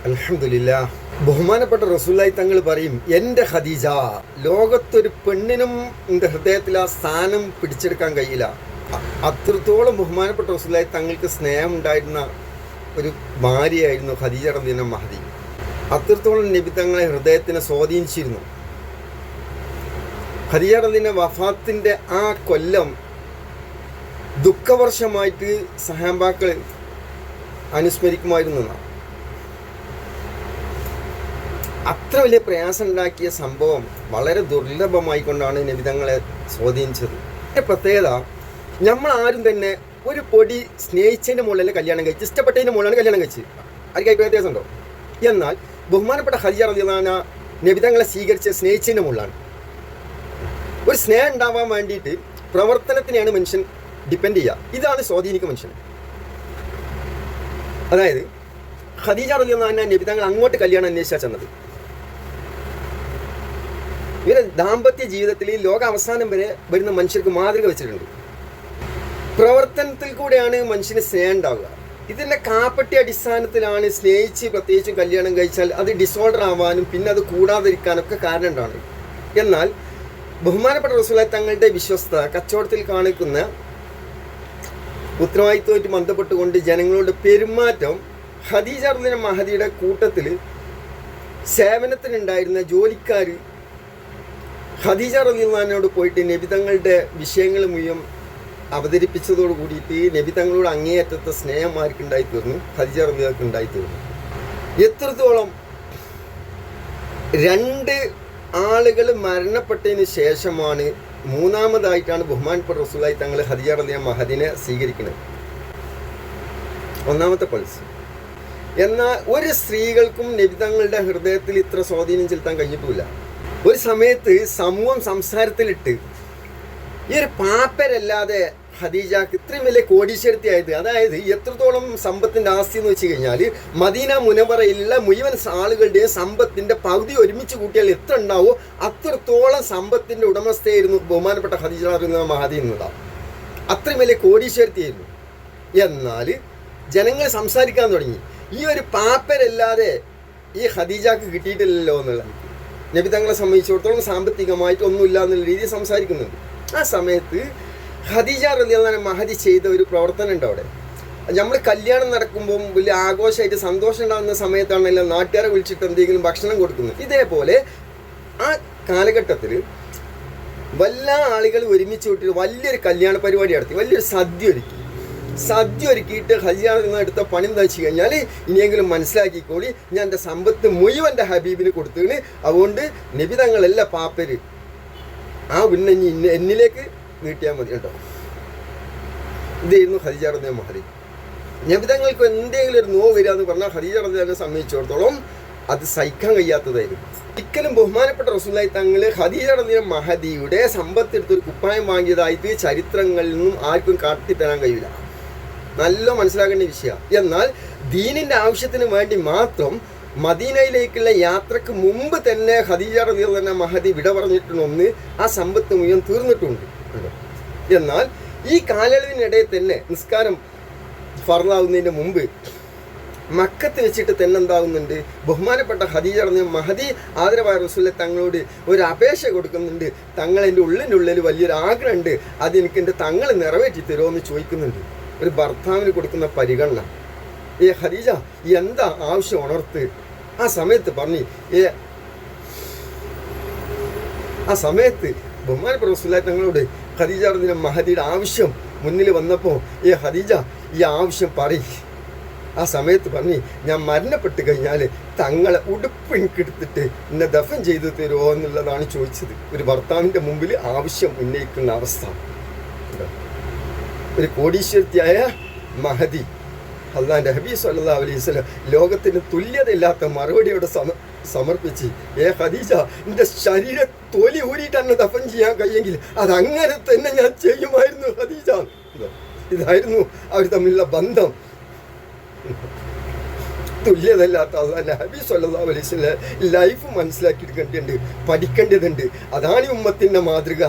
അൽഹംദുലില്ലാഹ്. ബഹുമാനപ്പെട്ട റസൂലുള്ളാഹി തങ്ങൾ പറയും, എൻ്റെ ഖദീജ, ലോകത്തൊരു പെണ്ണിനും എൻ്റെ ഹൃദയത്തിൽ ആ സ്ഥാനം പിടിച്ചെടുക്കാൻ കഴിയില്ല. അത്രത്തോളം ബഹുമാനപ്പെട്ട റസൂലുള്ളാഹി തങ്ങൾക്ക് സ്നേഹം ഉണ്ടായിരുന്ന ഒരു ഭാര്യയായിരുന്നു ഖദീജ റളിയല്ലാഹു മഹദി. അത്രത്തോളം നബി തങ്ങളെ ഹൃദയത്തിനെ സ്വാധീനിച്ചിരുന്നു. ഖദീജ റളിയല്ലാഹു വഫാത്തിൻ്റെ ആ കൊല്ലം ദുഃഖവർഷമായിട്ട് സഹാബാക്കൾ അനുസ്മരിക്കുമായിരുന്നു. അത്ര വലിയ പ്രയാസം ഉണ്ടാക്കിയ സംഭവം വളരെ ദുർലഭമായിക്കൊണ്ടാണ് നബിതങ്ങളെ സ്വാധീനിച്ചത്. എൻ്റെ പ്രത്യേകത, നമ്മൾ ആരും തന്നെ ഒരു പൊടി സ്നേഹിച്ചതിൻ്റെ മുകളിൽ കല്യാണം കഴിച്ച്, ഇഷ്ടപ്പെട്ടതിൻ്റെ മുകളിലാണ് കല്യാണം കഴിച്ച്. ആർക്കായി വ്യത്യാസം ഉണ്ടോ? എന്നാൽ ബഹുമാനപ്പെട്ട ഖദീജ റളിയല്ലാഹു അൻഹ നബിതങ്ങളെ സ്വീകരിച്ച് സ്നേഹിച്ചതിൻ്റെ മുകളിലാണ്. ഒരു സ്നേഹം ഉണ്ടാവാൻ വേണ്ടിയിട്ട് പ്രവർത്തനത്തിനെയാണ് മനുഷ്യൻ ഡിപ്പെൻഡ് ചെയ്യുക. ഇതാണ് സ്വാധീനിക്കുക മനുഷ്യൻ. അതായത് ഖദീജ റളിയല്ലാഹു അൻഹ നബിതങ്ങൾ അങ്ങോട്ട് കല്യാണം അന്വേഷിച്ചാൽ ചെന്നത്. ഇവരെ ദാമ്പത്യ ജീവിതത്തിൽ ലോക അവസാനം വരെ വരുന്ന മനുഷ്യർക്ക് മാതൃക വെച്ചിട്ടുണ്ട്. പ്രവർത്തനത്തിൽ കൂടെയാണ് മനുഷ്യന് സ്നേഹം ഉണ്ടാവുക. ഇതിൻ്റെ കാപ്പട്ടി അടിസ്ഥാനത്തിലാണ് സ്നേഹിച്ച് പ്രത്യേകിച്ചും കല്യാണം കഴിച്ചാൽ അത് ഡിസോർഡർ ആവാനും പിന്നെ അത് കൂടാതിരിക്കാനൊക്കെ കാരണം ഉണ്ടാണ്. എന്നാൽ ബഹുമാനപ്പെട്ട റസൂലുള്ളാഹി തങ്ങളുടെ വിശ്വസ്തത, കച്ചവടത്തിൽ കാണിക്കുന്ന ഉത്തരവാദിത്വമായിട്ട് ബന്ധപ്പെട്ടുകൊണ്ട് ജനങ്ങളുടെ പെരുമാറ്റം, ഖദീജ റളിയല്ലാഹു മഹദിയുടെ കൂട്ടത്തിൽ സേവനത്തിനുണ്ടായിരുന്ന ജോലിക്കാർ ഖദീജ റളിയല്ലാഹു അൻഹയോട് പോയിട്ട് നബിതങ്ങളുടെ വിഷയങ്ങൾ മുഴുവൻ അവതരിപ്പിച്ചതോട് കൂടിയിട്ട് നബിതങ്ങളോട് അങ്ങേയറ്റത്തെ സ്നേഹം ആർക്കുണ്ടായി തീർന്നു? ഖദീജ റളിയല്ലാഹു ഉണ്ടായിത്തീർന്നു. എത്രത്തോളം രണ്ട് ആളുകൾ മരണപ്പെട്ടതിന് ശേഷമാണ് മൂന്നാമതായിട്ടാണ് ബഹുമാനപ്പെട്ട റസൂലുള്ളാഹി തങ്ങൾ ഖദീജ റളിയല്ലാഹു മഹദിനെ സ്വീകരിക്കുന്നത്. ഒന്നാമത്തെ പൾസ്. എന്നാൽ ഒരു സ്ത്രീകൾക്കും നബിതങ്ങളുടെ ഹൃദയത്തിൽ ഇത്ര സ്വാധീനം ചെലുത്താൻ കഴിഞ്ഞിട്ടുമില്ല. ഒരു സമയത്ത് സമൂഹം സംസാരത്തിലിട്ട് ഈ ഒരു പാപ്പരല്ലാതെ ഖദീജക്ക് ഇത്രയും വലിയ കോടീശ്വരത്തിയായത്, അതായത് എത്രത്തോളം സമ്പത്തിൻ്റെ ആസ്തി എന്ന് വെച്ച് കഴിഞ്ഞാൽ മദീന മുനവറയിലുള്ള മുഴുവൻ ആളുകളുടെയും സമ്പത്തിൻ്റെ പകുതി ഒരുമിച്ച് കൂട്ടിയാൽ എത്ര ഉണ്ടാവോ അത്രത്തോളം സമ്പത്തിൻ്റെ ഉടമസ്ഥയായിരുന്നു ബഹുമാനപ്പെട്ട ഖദീജ റളിയല്ലാഹു മഹദി എന്നുള്ളതാണ്. അത്രയും വലിയ കോടീശ്വരത്തിയായിരുന്നു. എന്നാൽ ജനങ്ങൾ സംസാരിക്കാൻ തുടങ്ങി, ഈ ഒരു പാപ്പരല്ലാതെ ഈ ഖദീജക്ക് കിട്ടിയിട്ടില്ലല്ലോ എന്നുള്ളത്. നബി തങ്ങളെ സംബന്ധിച്ചിടത്തോളം സാമ്പത്തികമായിട്ട് ഒന്നുമില്ല എന്നുള്ള രീതിയിൽ സംസാരിക്കുന്നുണ്ട്. ആ സമയത്ത് ഖദീജ റളിയല്ലാഹു അൻഹ മഹദി ചെയ്ത ഒരു പ്രവർത്തനം ഉണ്ട് അവിടെ. നമ്മൾ കല്യാണം നടക്കുമ്പം വലിയ ആഘോഷമായിട്ട് സന്തോഷം ഉണ്ടാകുന്ന സമയത്താണെല്ലാം നാട്ടുകാരെ വിളിച്ചിട്ട് എന്തെങ്കിലും ഭക്ഷണം കൊടുക്കുന്നത്. ഇതേപോലെ ആ കാലഘട്ടത്തിൽ വല്ല ആളുകൾ ഒരുമിച്ച് കൂട്ടിയിട്ട് വലിയൊരു കല്യാണ പരിപാടി നടത്തി, വലിയൊരു സദ്യ ഒരുക്കിയിട്ട് ഖദീജ റളിയല്ലാഹു അൻഹ എടുത്ത പണി എന്താ വെച്ച് കഴിഞ്ഞാൽ, ഇനിയെങ്കിലും മനസ്സിലാക്കിക്കോളി, ഞാൻ എൻ്റെ സമ്പത്ത് മുഴുവൻ എൻ്റെ ഹബീബിന് കൊടുത്തതിന്, അതുകൊണ്ട് നബി തങ്ങളല്ല പാപ്പര്, ആ പിന്നെ എന്നിലേക്ക് നീട്ടിയാൽ മതി കേട്ടോ. ഇതായിരുന്നു ഖദീജ റളിയല്ലാഹു മഹദി. നബി തങ്ങൾക്ക് എന്തെങ്കിലും ഒരു നോവ് വരിക എന്ന് പറഞ്ഞാൽ ഖദീജ റളിയല്ലാഹു അൻഹയെ സംബന്ധിച്ചിടത്തോളം അത് സഹിക്കാൻ കഴിയാത്തതായിരുന്നു. ഒരിക്കലും ബഹുമാനപ്പെട്ട റസൂലുള്ളാഹി തങ്ങൾ ഖദീജ റളിയല്ലാഹു മഹദിയുടെ സമ്പത്ത് എടുത്തൊരു കുപ്പായം വാങ്ങിയതായിട്ട് ചരിത്രങ്ങളിൽ നിന്നും ആർക്കും കാട്ടിത്തരാൻ കഴിയില്ല. നല്ല മനസ്സിലാക്കേണ്ട വിഷയമാണ്. എന്നാൽ ദീനിൻ്റെ ആവശ്യത്തിന് വേണ്ടി മാത്രം മദീനയിലേക്കുള്ള യാത്രക്ക് മുമ്പ് തന്നെ ഖദീജ റളിയല്ലാഹു അൻഹ മഹദി വിട പറഞ്ഞിട്ടുണ്ടെന്ന് ആ സമ്പത്ത് മുഴുവൻ തീർന്നിട്ടുണ്ട്. എന്നാൽ ഈ കാലയളവിനിടയിൽ തന്നെ നിസ്കാരം ഫർളാവുന്നതിന് മുമ്പ് മക്കത്ത് വെച്ചിട്ട് തന്നെ എന്താകുന്നുണ്ട്, ബഹുമാനപ്പെട്ട ഖദീജ റളിയല്ലാഹു മഹദി ആദരവായ റസൂലുള്ളാഹി തങ്ങളോട് ഒരു അപേക്ഷ കൊടുക്കുന്നുണ്ട്. തങ്ങൾ എൻ്റെ ഉള്ളിനുള്ളിൽ വലിയൊരു ആഗ്രഹമുണ്ട്, അതെനിക്ക് എൻ്റെ തങ്ങൾ നിറവേറ്റി തരുമോ എന്ന് ചോദിക്കുന്നുണ്ട്. ഒരു ഭർത്താവിന് കൊടുക്കുന്ന പരിഗണന. ഖദീജ എന്താ ആവശ്യം ഉണർത്ത്. ആ സമയത്ത് ബഹുമാനപ്പെട്ട റസൂലുള്ളാഹി തങ്ങളോട് ഖദീജ റളിയല്ലാഹു മഹദിയുടെ ആവശ്യം മുന്നിൽ വന്നപ്പോൾ ഖദീജ ഈ ആവശ്യം പറയും. ആ സമയത്ത് ഞാൻ മരണപ്പെട്ട് കഴിഞ്ഞാൽ തങ്ങളെ ഉടുപ്പ് എനിക്കെടുത്തിട്ട് എന്നെ ദഫൻ ചെയ്തു തരുമോ എന്നുള്ളതാണ് ചോദിച്ചത്. ഒരു ഭർത്താവിൻ്റെ മുമ്പിൽ ആവശ്യം ഉന്നയിക്കുന്ന അവസ്ഥ. ഒരു കോടീശ്വരത്തിയായ മഹദി, അല്ലാഹുവിൻ്റെ ഹബീബ് സ്വല്ലല്ലാഹു അലൈഹി വസല്ലം ലോകത്തിന് തുല്യതയില്ലാത്ത മറുപടിയോടെ സമർപ്പിച്ച്, ഖദീജ, എൻ്റെ ശരീര തൊലി ഊരിയിട്ട് എന്നെ ദഫൻ ചെയ്യാൻ കഴിയെങ്കിൽ അതങ്ങനെ തന്നെ ഞാൻ ചെയ്യുമായിരുന്നു ഖദീജ. ഇതായിരുന്നു അവർ തമ്മിലുള്ള ബന്ധം. തുല്യതയില്ലാത്ത അല്ലാഹുവിൻ്റെ ഹബീബ് സ്വല്ലല്ലാഹു അലൈഹി വസല്ലം ലൈഫ് മനസ്സിലാക്കിയെടുക്കേണ്ടതുണ്ട്, പഠിക്കേണ്ടതുണ്ട്. അതാണ് ഈ ഉമ്മത്തിൻ്റെ മാതൃക.